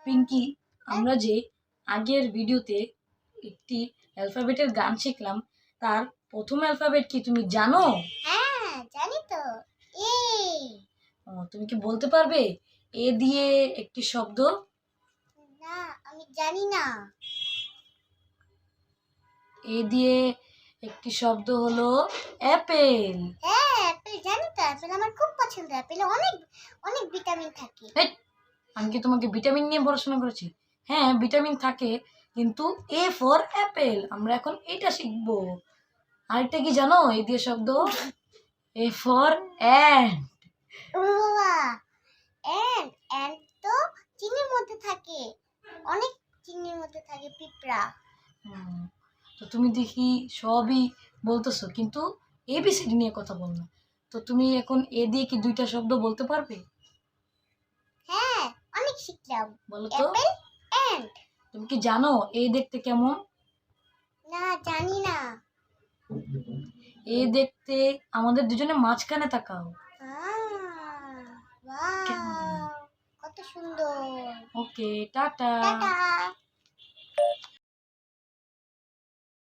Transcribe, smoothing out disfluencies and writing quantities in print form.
পিঙ্কি, আমরা যে আগের ভিডিওতে একটি অ্যালফাবেটের গান শিখলাম, তার প্রথম অ্যালফাবেট কি তুমি জানো? হ্যাঁ, জানি তো। এ। তুমি কি বলতে পারবে এ দিয়ে একটি শব্দ? না, আমি জানি না। এ দিয়ে একটি শব্দ হলো অ্যাপেল। হ্যাঁ, অ্যাপেল জানি তো। অ্যাপেল আমার খুব পছন্দ। অ্যাপেলে অনেক অনেক ভিটামিন থাকে। আমি কি তোমাকে ভিটামিন নিয়ে পড়াশোনা করেছি? হ্যাঁ, ভিটামিন থাকে, কিন্তু এ ফর অ্যাপেল। আমরা এখন এটা শিখবো। আরেকটা কি জানো এ দিয়ে শব্দ? A for ant. ও বাবা, অ্যান্ড তো চিনির মধ্যে থাকে। অনেক চিনির মধ্যে থাকে পিঁপড়া। তো তুমি দেখি সবই বলতেছো, কিন্তু এবিসিডি নিয়ে কথা বল না। তো তুমি এখন এ দিয়ে কি দুইটা শব্দ বলতে পারবে? হ্যাঁ, অনেক শিখলাম। বলো তো। Apple and. তুমি কি জানো এ দেখতে কেমন? না, জানি না। এ দেখতে আমাদের দুজনে মাঝখানে তাকাও। কেমন? ওয়াও, কত সুন্দর। ওকে, টাটা। টাটা।